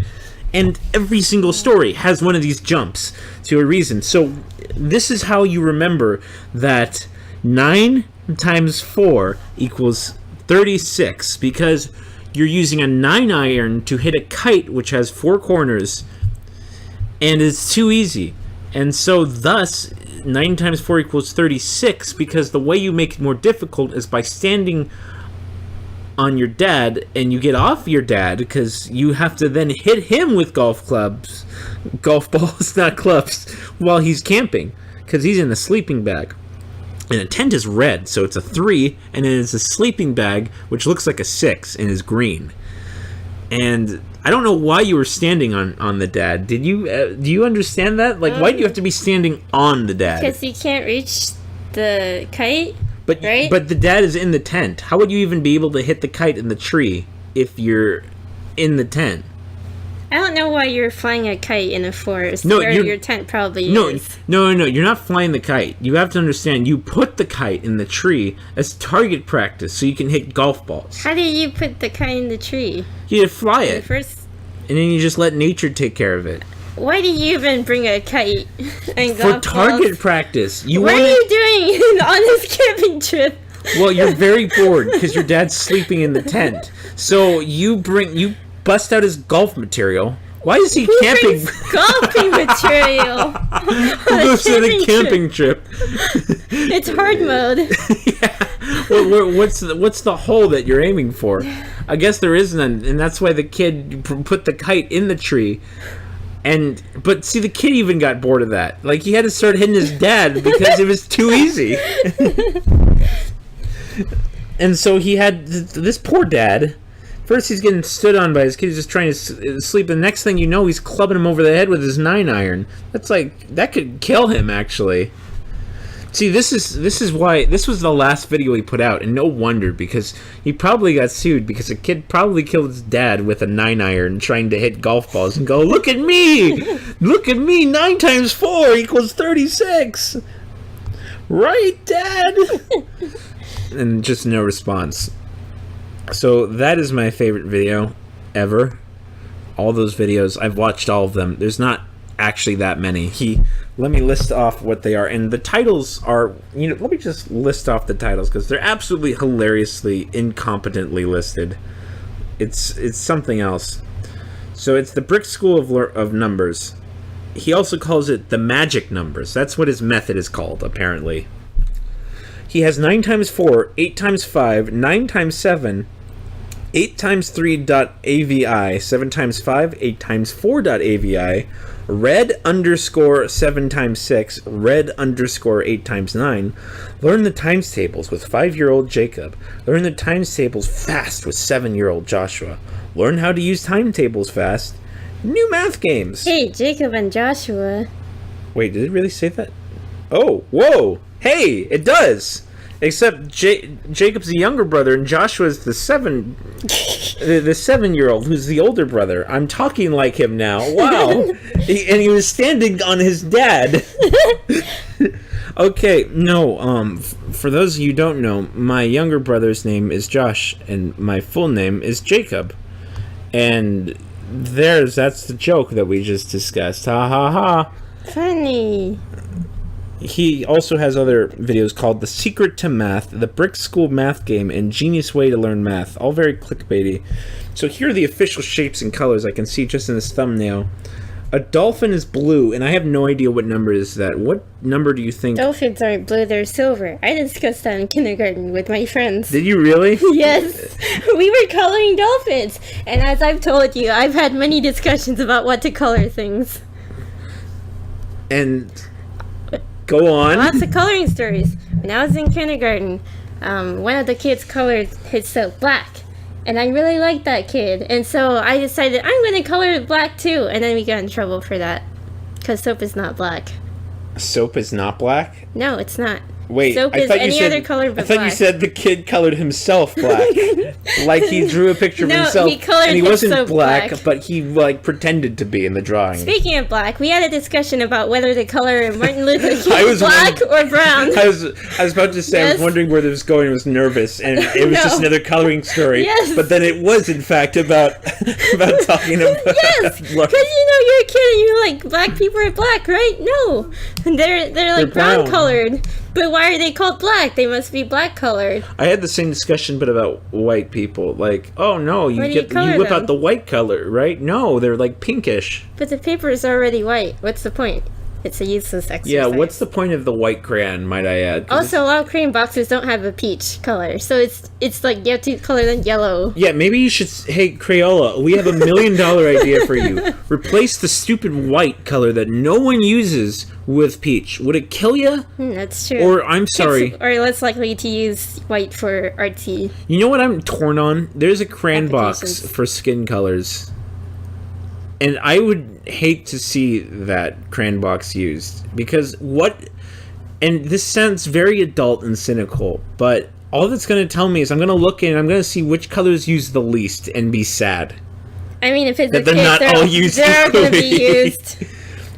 And every single story has one of these jumps to a reason. So this is how you remember that 9 times 4 equals 36, because you're using a 9 iron to hit a kite which has 4 corners, and it's too easy. And so thus 9 times 4 equals 36, because the way you make it more difficult is by standing on your dad, and you get off your dad because you have to then hit him with golf balls, not clubs, while he's camping, because he's in a sleeping bag. And a tent is red, so it's a 3, and then it's a sleeping bag, which looks like a 6 and is green. And I don't know why you were standing on the dad. Did you? Do you understand that? Like, why do you have to be standing on the dad? Because you can't reach the kite. But right? But the dad is in the tent. How would you even be able to hit the kite in the tree if you're in the tent? I don't know why you're flying a kite in a forest where your tent probably is. No. You're not flying the kite. You have to understand, you put the kite in the tree as target practice so you can hit golf balls. How do you put the kite in the tree? You fly it. First, and then you just let nature take care of it. Why do you even bring a kite and golf For target balls? Practice. What are you doing on this camping trip? Well, you're very bored because your dad's sleeping in the tent. So you bust out his golf material. Why is he camping? Golfing material. Who goes to the camping trip? It's hard mode. Yeah. Well, what's the hole that you're aiming for? I guess there is none, and that's why the kid put the kite in the tree. But see, the kid even got bored of that. Like, he had to start hitting his dad because it was too easy. And so he had this poor dad. First, he's getting stood on by his kid. He's just trying to sleep. And the next thing you know, he's clubbing him over the head with his 9 iron. That could kill him, actually. See, this is why this was the last video he put out, and no wonder, because he probably got sued because a kid probably killed his dad with a 9 iron trying to hit golf balls and go, "Look at me! Look at me! 9 times 4 equals 36! Right, Dad?" And just no response. So that is my favorite video ever. All those videos, I've watched all of them. There's not actually that many. Let me list off what they are, and the titles are, let me just list off the titles because they're absolutely hilariously incompetently listed. It's something else. So it's the Brick School of Numbers. He also calls it the Magic Numbers. That's what his method is called, apparently. He has 9 times 4, 8 times 5, 9 times 7, 8 times 3.avi, 7 times 5, 8 times 4.avi, red underscore 7 times 6, red underscore 8 times 9. Learn the times tables with 5-year-old Jacob. Learn the times tables fast with 7-year-old Joshua. Learn how to use timetables fast. New math games. Hey, Jacob and Joshua. Wait, did it really say that? Oh, whoa. Hey, it does. Except Jacob's the younger brother, and Joshua's the 7-year-old who's the older brother. I'm talking like him now. Wow. And he was standing on his dad. Okay, no, for those of you who don't know, my younger brother's name is Josh, and my full name is Jacob. And that's the joke that we just discussed. Ha ha ha. Funny. He also has other videos called The Secret to Math, The Brick School Math Game, and Genius Way to Learn Math. All very clickbaity. So here are the official shapes and colors I can see just in this thumbnail. A dolphin is blue, and I have no idea what number is that. What number do you think? Dolphins aren't blue, they're silver. I discussed that in kindergarten with my friends. Did you really? Yes. We were coloring dolphins. And as I've told you, I've had many discussions about what to color things. And go on. Lots of coloring stories. When I was in kindergarten, one of the kids colored his soap black. And I really liked that kid. And so I decided I'm going to color it black too. And then we got in trouble for that. Because soap is not black. Soap is not black? No, it's not. Wait, Soap I is thought you any said, other color but I thought you black. said the kid colored himself black. Like he drew a picture of No, himself. he colored and he wasn't himself black, black. but he like pretended to be in the drawing. Speaking of black, we had a discussion about whether to color Martin Luther King I was black or brown. I was about to say I was Yes. wondering where this was going. I was nervous, and it was No. just another coloring story. Yes. But then it was in fact about talking about Yes, because blood. you're a kid and you're like, black people are black, right? No, they're like brown brown. colored. But why are they called black? They must be black colored. I had the same discussion, but about white people. Like, oh no, Why do you you color whip them? out the white color, right? No, they're like pinkish. But the paper is already white. What's the point? It's a useless exercise. Yeah, what's the point of the white crayon? Might I add? 'Cause Also, a lot of crayon boxes don't have a peach color, so it's like you have to color them yellow. yeah, maybe you should. Hey, Crayola, we have $1 million idea for you. Replace the stupid white color that no one uses with peach. Would it kill you? That's true. Or I'm sorry. Kids are less likely to use white for artsy. You know what I'm torn on? There's a crayon box Applications. for skin colors. And I would hate to see that crayon box used. Because what... And this sounds very adult and cynical, but all that's going to tell me is I'm going to look in and I'm going to see which colors use the least and be sad. I mean, if it's That a they're kid, not all used they're going to be equally. used.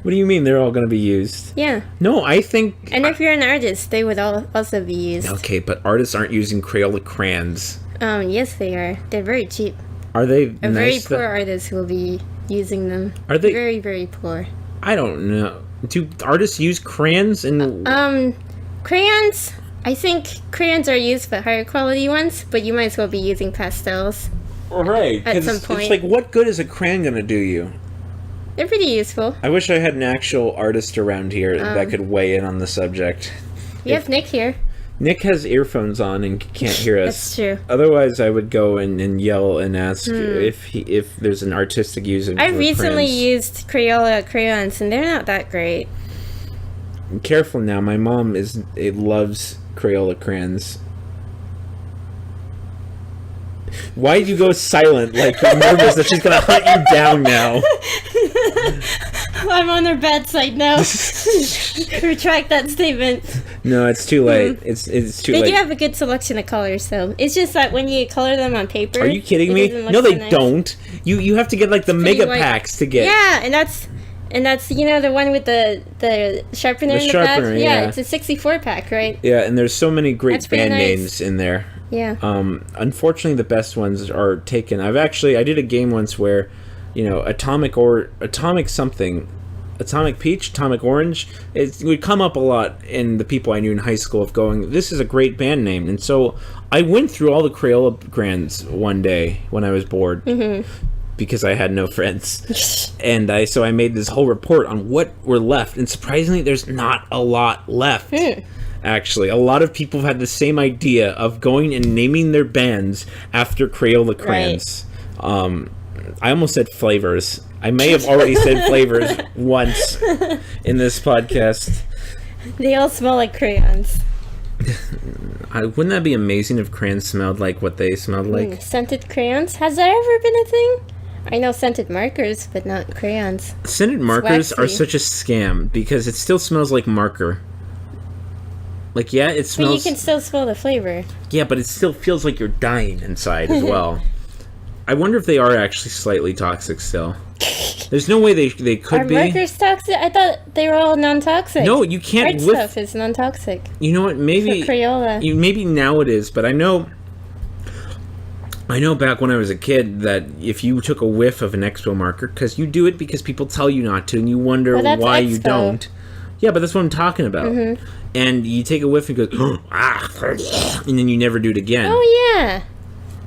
What do you mean they're all going to be used? Yeah. No, I think... And if you're an artist, they would all also be used. Okay, but artists aren't using Crayola crayons. Yes, they are. They're very cheap. Are they A very nice? poor artist will be using them. Are they- very, very poor? I don't know. Do artists use crayons? And Crayons. I think crayons are used for higher quality ones, but you might as well be using pastels. right, at 'cause some it's point. like, what good is a crayon gonna do you? They're pretty useful. I wish I had an actual artist around here that could weigh in on the subject. We have Nick here. Nick has earphones on and can't hear us. That's true. Otherwise, I would go and yell and ask if there's an artistic use of I recently crayons. used Crayola crayons, and they're not that great. Careful now, my mom loves Crayola crayons. Why did you go silent? Like you're nervous that she's gonna hunt you down now. I'm on her bad side now. Retract that statement. No, it's too late. It's too They late. do have a good selection of colors, though. It's just that when you color them on paper, Are you kidding it me? doesn't look No, so they nice. don't. You have to get like the pretty mega white. packs to get. Yeah, and that's the one with the sharpener The in the sharpener, back. yeah. It's a 64 pack, right? Yeah, and there's so many great That's pretty band nice. names in there. Yeah. Unfortunately, the best ones are taken. I did a game once where, Atomic Peach, Atomic Orange. It would come up a lot in the people I knew in high school of going, this is a great band name. And so I went through all the Crayola brands one day when I was bored. Because I had no friends. And I made this whole report on what were left. And surprisingly, there's not a lot left. Actually, a lot of people have had the same idea of going and naming their bands after Crayola crayons. I almost said flavors. I may have already said flavors once in this podcast. They all smell like crayons. Wouldn't that be amazing if crayons smelled like what they smelled like? Scented crayons? Has that ever been a thing? I know scented markers, but not crayons. Scented markers are waxy. such a scam because it still smells like marker. Like, yeah, it But you smells... can still smell the flavor. Yeah, but it still feels like you're dying inside as well. I wonder if they are actually slightly toxic still. There's no way they could Are be. markers toxic? I thought they were all non-toxic. No, you can't Art whiff. stuff is non-toxic. You know what? Maybe For Crayola. maybe now it is, but I know back when I was a kid that if you took a whiff of an Expo marker, because you do it because people tell you not to, and you wonder Well, that's why you Expo. don't. Yeah, but that's what I'm talking about. And you take a whiff and go, and then you never do it again. Oh, yeah.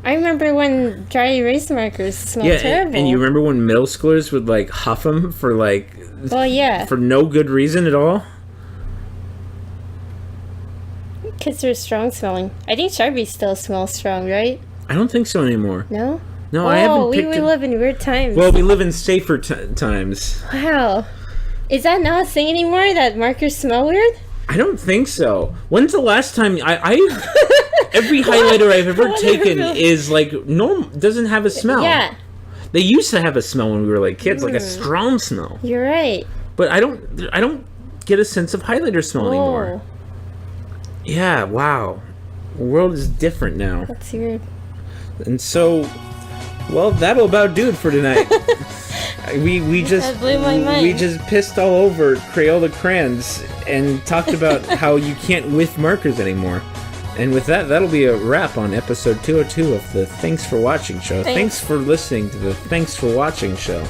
I remember when dry erase markers smelled Yeah, terrible. and you remember when middle schoolers would like huff them for like Well, yeah. for no good reason at all? Because they're strong smelling. I think Sharpie still smells strong, right? I don't think so anymore. No? No, I haven't we picked it. live in weird times. Well, we live in safer times. Wow. Is that not a thing anymore, that markers smell weird? I don't think so. When's the last time I every highlighter I've ever What? taken is like doesn't have a smell. Yeah, They used to have a smell when we were like kids, like a strong smell. you're right. But I don't get a sense of highlighter smell anymore. Oh. Yeah, wow. The world is different now. That's weird. And so, well, that'll about do it for tonight. we just That blew my mind. we just pissed all over Crayola crayons and talked about how you can't whiff markers anymore. And with that, that'll be a wrap on episode 202 of the Thanks for Watching show. Thanks for listening to the Thanks for Watching show.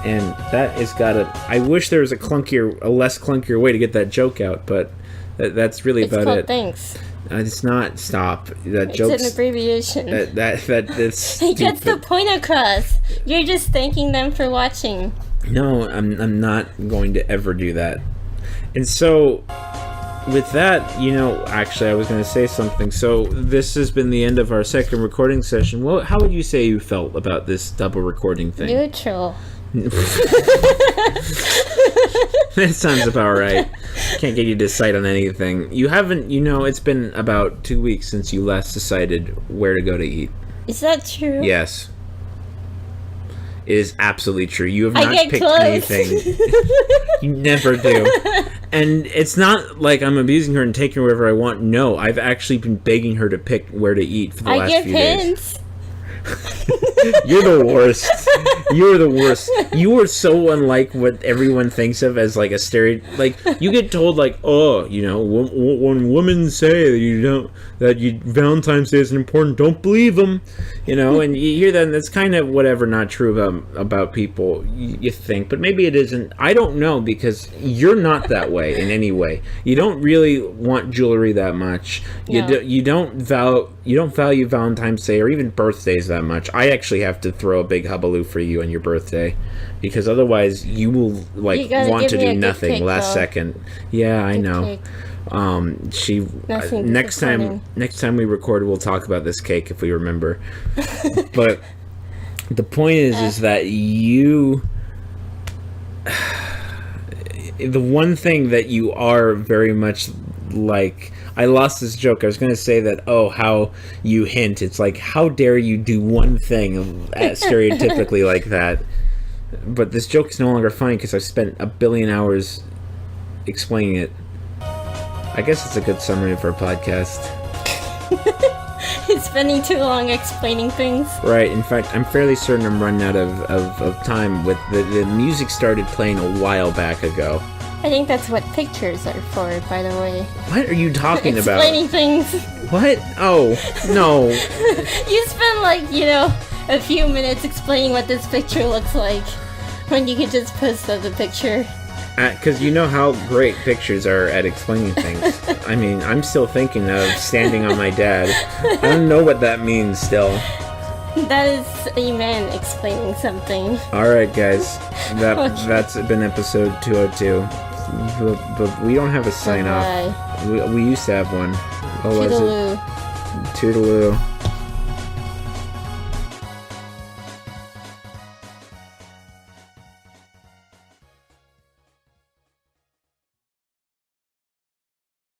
And that has got to... I wish there was a less clunkier way to get that joke out, but that's really It's about called it. Thanks. It's not. Stop. That It's joke's... an abbreviation. That's It gets the point across. You're just thanking them for watching. No, I'm not going to ever do that. And so, with that, actually, I was going to say something. So, this has been the end of our second recording session. Well, how would you say you felt about this double recording thing? Neutral. That sounds about right. Can't get you to decide on anything. You haven't, it's been about 2 weeks since you last decided where to go to eat. Is that true? Yes. It is absolutely true. You have I not get picked close. anything. You never do. And it's not like I'm abusing her and taking her wherever I want. No, I've actually been begging her to pick where to eat for the last give few days. hints. You're the worst. You're the worst. You are so unlike what everyone thinks of as like a stereotype. Like you get told like, oh, when women say that Valentine's Day isn't important, don't believe them. And you hear that, and that's kind of whatever, not true about people. You think, but maybe it isn't. I don't know because you're not that way in any way. You don't really want jewelry that much. No. You don't value Valentine's Day or even birthdays that much. I actually have to throw a big hubbub for you on your birthday because otherwise you will want to do nothing cake, last though. second. Yeah, I know. Cake. Next time we record, we'll talk about this cake if we remember. But the point is that you. The one thing that you are very much like... I lost this joke. I was going to say that, how you hint. It's like, how dare you do one thing stereotypically like that? But this joke is no longer funny because I've spent a billion hours explaining it. I guess it's a good summary for a podcast. It's spending too long explaining things. Right. In fact, I'm fairly certain I'm running out of time. With the music started playing a while back ago. I think that's what pictures are for, by the way. What are you talking about? Explaining things. What? Oh, no. You spend a few minutes explaining what this picture looks like when you could just post the picture. Because you know how great pictures are at explaining things. I mean, I'm still thinking of standing on my dad. I don't know what that means still. That is a man explaining something. Alright, guys. That's been episode 202. But we don't have a sign-off. Bye. We used to have one. What was Toodaloo. it? Toodaloo.